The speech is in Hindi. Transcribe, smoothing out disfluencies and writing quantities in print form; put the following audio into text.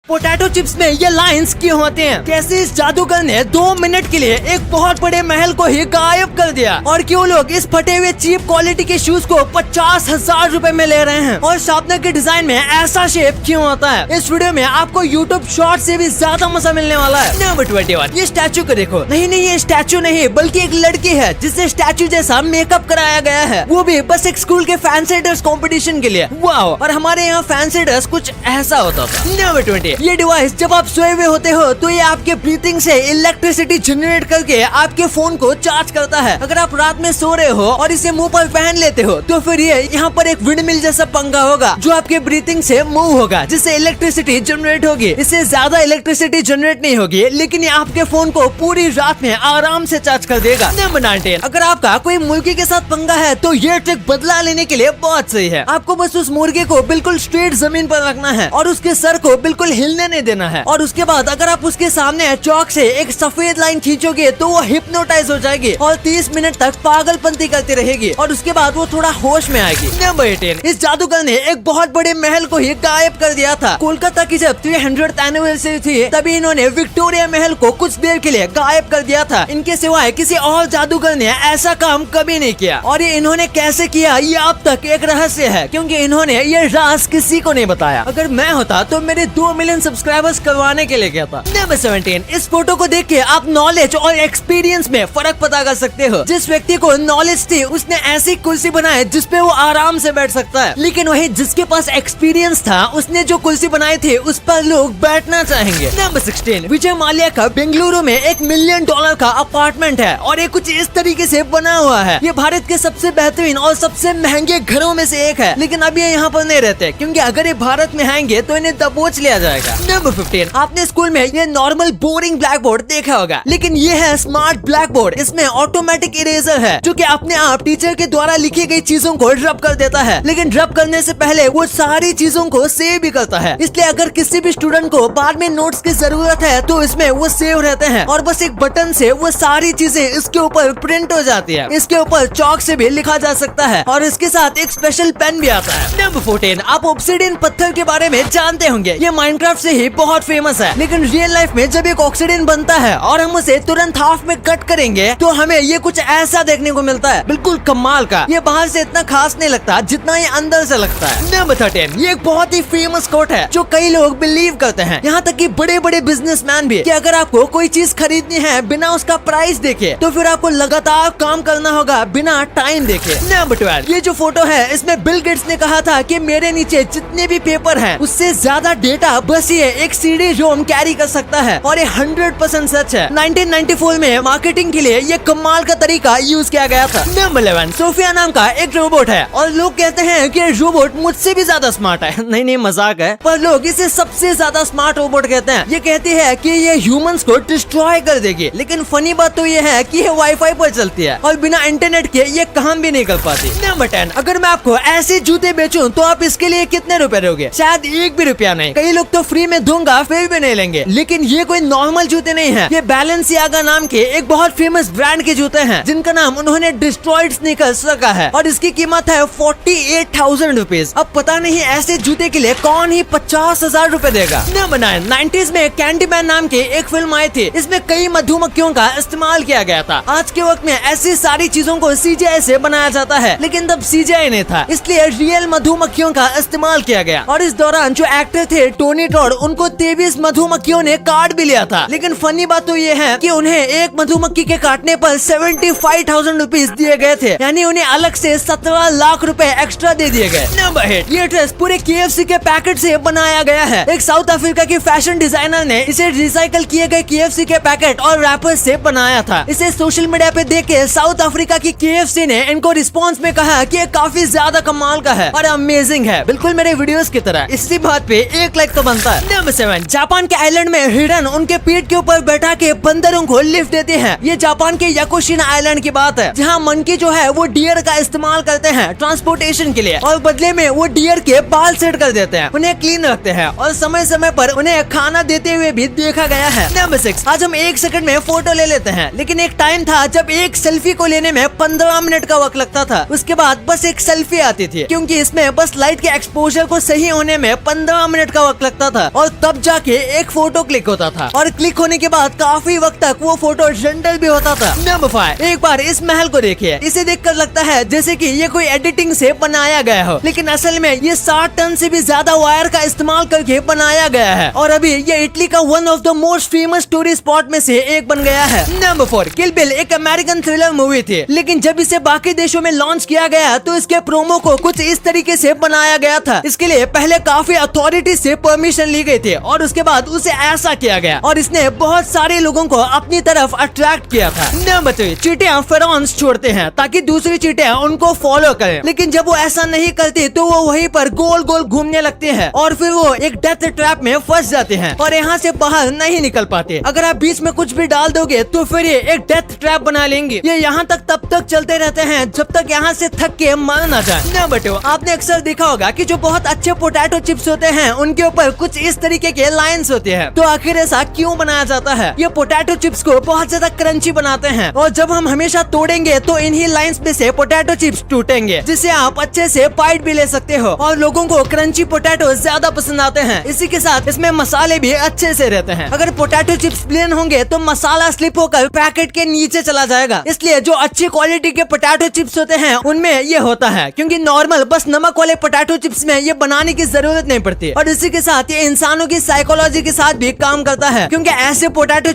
पोटैटो चिप्स में ये लाइंस क्यों होते हैं? कैसे इस जादूगर ने 2 मिनट के लिए एक बहुत बड़े महल को ही गायब कर दिया? और क्यों लोग इस फटे हुए चीप क्वालिटी के शूज को 50,000 रुपए में ले रहे हैं? और शार्पनर के डिजाइन में ऐसा शेप क्यों होता है? इस वीडियो में आपको यूट्यूब शॉर्ट से भी ज्यादा मजा मिलने वाला है। नंबर 21, ये स्टैचू को देखो। नहीं, ये स्टैचू नहीं बल्कि एक लड़की है जिससे स्टैचू जैसा मेकअप कराया गया है, वो भी बस एक स्कूल के फैंसी ड्रेस कंपटीशन के लिए। वाओ! और हमारे यहाँ फैंसी ड्रेस कुछ ऐसा होता था। नंबर 20, ये डिवाइस जब आप सोए हुए होते हो तो ये आपके ब्रीथिंग से इलेक्ट्रिसिटी जनरेट करके आपके फोन को चार्ज करता है। अगर आप रात में सो रहे हो और इसे मुंह पर पहन लेते हो तो फिर ये यहाँ पर एक विंडमिल जैसा पंखा होगा जो आपके ब्रीथिंग से मूव होगा, जिससे इलेक्ट्रिसिटी जनरेट होगी। इससे ज्यादा इलेक्ट्रिसिटी जनरेट नहीं होगी, लेकिन ये आपके फोन को पूरी रात में आराम से चार्ज कर देगा। नंबर 19, अगर आपका कोई मुर्गी के साथ पंगा है तो ये ट्रिक बदला लेने के लिए बहुत सही है। आपको बस उस मुर्गे को बिल्कुल स्ट्रेट जमीन पर रखना है और उसके सर को बिल्कुल हिलने नहीं देना है। और उसके बाद अगर आप उसके सामने चौक से एक सफेद लाइन खींचोगे तो वो हिप्नोटाइज हो जाएगी और 30 मिनट तक पागलपंती करती रहेगी और उसके बाद वो थोड़ा होश में आएगी। नंबर 18, इस जादूगर ने एक बहुत बड़े महल को ही गायब कर दिया था। कोलकाता की जब 300th एनिवर्सरी थी तभी इन्होंने विक्टोरिया महल को कुछ देर के लिए गायब कर दिया था। इनके सिवाय किसी और जादूगर ने ऐसा काम कभी नहीं किया और ये इन्होंने कैसे किया ये अब तक एक रहस्य है, क्योंकि इन्होंने ये राज किसी को नहीं बताया। अगर मैं होता तो मेरे 2 मिलियन सब्सक्राइबर्स करवाने के लिए कहता। नंबर 17, इस फोटो को देख के आप नॉलेज और एक्सपीरियंस में फर्क पता कर सकते हो। जिस व्यक्ति को नॉलेज थी उसने ऐसी कुर्सी बनाई जिसपे वो आराम से बैठ सकता है, लेकिन वही जिसके पास एक्सपीरियंस था उसने जो कुर्सी बनाई थी उस पर लोग बैठना चाहेंगे। नंबर 16, विजय माल्या का बेंगलुरु में $1 मिलियन का अपार्टमेंट है और ये कुछ इस तरीके से बना हुआ है। ये भारत के सबसे बेहतरीन और सबसे महंगे घरों में से एक है, लेकिन अब ये यहाँ पर नहीं रहते क्योंकि अगर ये भारत में आएंगे तो इन्हें दबोच लिया जाएगा। नंबर 15, आपने स्कूल में ये नॉर्मल बोरिंग ब्लैक बोर्ड देखा होगा, लेकिन ये है स्मार्ट ब्लैक बोर्ड। इसमें ऑटोमेटिक इरेजर है जो कि अपने आप टीचर के द्वारा लिखी गई चीजों को रब कर देता है, लेकिन रब करने से पहले वो सारी चीजों को सेव भी करता है। इसलिए अगर किसी भी स्टूडेंट को बाद में नोट्स की जरूरत है तो इसमें वो सेव रहते हैं और बस एक बटन से वो सारी चीजें इसके ऊपर प्रिंट हो जाती है। इसके ऊपर चौक से भी लिखा जा सकता है और इसके साथ एक स्पेशल पेन भी आता है। नंबर 14, आप ऑब्सिडियन पत्थर के बारे में जानते होंगे। ये माइनक्राफ्ट से ही बहुत फेमस है, लेकिन रियल लाइफ में जब एक ऑक्सीडेंट बनता है और हम उसे तुरंत हाफ में कट करेंगे तो हमें ये कुछ ऐसा देखने को मिलता है, बिल्कुल कमाल का। ये बाहर से इतना खास नहीं लगता जितना ये अंदर से लगता है। नंबर 13, ये एक बहुत ही फेमस कोट है जो कई लोग बिलीव करते हैं, यहाँ तक कि बड़े बड़े बिजनेसमैन भी, कि अगर आपको कोई चीज खरीदनी है बिना उसका प्राइस देखे तो फिर आपको लगातार काम करना होगा बिना टाइम देखे। नंबर 12, ये जो फोटो है इसमें बिल गेट्स ने कहा था कि मेरे नीचे जितने भी पेपर हैं उससे ज्यादा डेटा बस ये एक CD रोम कैरी कर सकता है और ये 100% सच है। 1994 में मार्केटिंग के लिए ये कमाल का तरीका यूज किया गया था। नंबर 11, सोफिया नाम का एक रोबोट है और लोग कहते हैं कि रोबोट मुझसे भी ज्यादा स्मार्ट है। नहीं मजाक है, पर लोग इसे सबसे ज्यादा स्मार्ट रोबोट कहते हैं। ये कहती है कि ये ह्यूमंस को डिस्ट्रॉय कर देगी, लेकिन फनी बात तो ये है कि ये वाईफाई पर चलती है और बिना इंटरनेट के ये काम भी नहीं कर पाती। नंबर 10, अगर मैं आपको ऐसे जूते बेचूं तो आप इसके लिए कितने रुपए दोगे? शायद 1 भी रुपया नहीं। कई लोग तो फ्री में दूंगा फिर भी नहीं लेंगे, लेकिन ये कोई नॉर्मल जूते नहीं है। ये बैलेंसियागा नाम के एक बहुत फेमस ब्रांड के जूते हैं जिनका नाम उन्होंने डिस्ट्रॉयड स्नीकर्स रखा है और इसकी कीमत है 48,000 रुपीज। अब पता नहीं ऐसे जूते के लिए कौन ही 50,000 रुपए देगा। नंबर 9, 90s में कैंडीमैन नाम की एक फिल्म आई थी। इसमें कई मधुमक्खियों का इस्तेमाल किया गया था। आज के वक्त में ऐसी सारी चीजों को CGI से बनाया जाता है, लेकिन तब CGI नहीं था, इसलिए रियल मधुमक्खियों का इस्तेमाल किया गया। और इस दौरान जो एक्टर थे टोनी टॉड, उनको 23 मधुमक्खियों ने काट भी लिया था। लेकिन फनी बात तो ये है कि उन्हें एक मधुमक्खी के काटने पर 75,000 रुपीज दिए गए थे, यानी उन्हें अलग से 17 लाख रुपए एक्स्ट्रा दे दिए गए। नंबर 8, ये ड्रेस पूरे KFC के पैकेट से बनाया गया है। एक साउथ अफ्रीका के फैशन डिजाइनर ने इसे रिसाइकल किए गए KFC के पैकेट और रैपर से बनाया था। इसे सोशल मीडिया पे देख के साउथ अफ्रीका की KFC ने इनको रिस्पॉन्स में कहा कि ये काफी ज्यादा कमाल का है और अमेजिंग है, बिल्कुल मेरे वीडियोस की तरह। इसी बात पे 1 लाइक तो बनता है। नंबर 7, जापान के आइलैंड में हिरन उनके पीठ के ऊपर बैठा के बंदरों को लिफ्ट देते हैं। ये जापान के याकुशिना आइलैंड की बात है, जहाँ मंकी जो है वो डियर का इस्तेमाल करते हैं ट्रांसपोर्टेशन के लिए और बदले में वो डियर के बाल सेट कर देते हैं, उन्हें क्लीन रखते हैं और समय समय पर उन्हें खाना देते हुए भी देखा गया है। नंबर 6, आज हम 1 सेकंड में फोटो ले लेते हैं, लेकिन एक टाइम था जब एक सेल्फी को लेने में 15 मिनट का वक्त लगता था। उसके बाद बस एक सेल्फी आती थी, क्योंकि इसमें बस लाइट के एक्सपोजर को सही होने में 15 मिनट का वक्त लगता था और तब जाके एक फोटो क्लिक होता था और क्लिक होने के बाद काफी वक्त तक वो फोटो रेंडर भी होता था। नंबर 5, एक बार इस महल को देखिए। इसे देखकर लगता है जैसे कि ये कोई एडिटिंग से बनाया गया हो, लेकिन असल में ये 60 टन से भी ज्यादा वायर का इस्तेमाल करके बनाया गया है और अभी ये इटली का one of the most famous tourist spot में से एक बन गया है। नंबर 4, किल बिल एक अमेरिकन थ्रिलर मूवी थी, लेकिन जब इसे बाकी देशों में लॉन्च किया गया तो इसके प्रोमो को कुछ इस तरीके से बनाया गया था। इसके लिए पहले काफी अथॉरिटी से परमिशन ली गई थी और उसके बाद उसे ऐसा किया गया और इसने बहुत सारे लोगों को अपनी तरफ अट्रैक्ट किया था। नंबर 3, चींटियां फेरोमोन्स छोड़ते हैं ताकि दूसरी चींटियां उनको फॉलो करें, लेकिन जब वो ऐसा नहीं करती तो वो वहीं पर गोल गोल घूमने लगते हैं और फिर वो एक डेथ ट्रैप में फंस जाते हैं और यहाँ से बाहर नहीं निकल पाते। अगर आप बीच में कुछ भी डाल दोगे तो फिर ये एक डेथ ट्रैप बना लेंगे। ये यहाँ तक तब तक चलते रहते हैं जब तक यहाँ से थक के मर ना जाए। नंबर 2, आपने अक्सर देखा होगा कि जो बहुत अच्छे पोटैटो चिप्स होते हैं उनके ऊपर कुछ इस तरीके के लाइंस होते हैं। तो आखिर ऐसा क्यों बनाया जाता है? ये पोटैटो चिप्स को बहुत ज्यादा क्रंची बनाते हैं और जब हम हमेशा तोड़ेंगे तो इन्हीं लाइंस में से पोटैटो चिप्स टूटेंगे, जिससे आप अच्छे से बाइट भी ले सकते हो और लोगों को क्रंची पोटैटो ज्यादा पसंद आते हैं। इसी के साथ इसमें मसाले भी अच्छे से रहते हैं। अगर पोटैटो चिप्स प्लेन होंगे तो मसाला स्लिप होकर पैकेट के नीचे चला जाएगा, इसलिए जो अच्छी क्वालिटी के पोटैटो चिप्स होते हैं उनमें ये होता है, क्योंकि नॉर्मल बस नमक वाले पोटैटो चिप्स में ये बनाने की जरूरत नहीं पड़ती। और इसी के साथ ये इंसानों की साइकोलॉजी के साथ भी काम करता है, क्योंकि ऐसे पोटैटो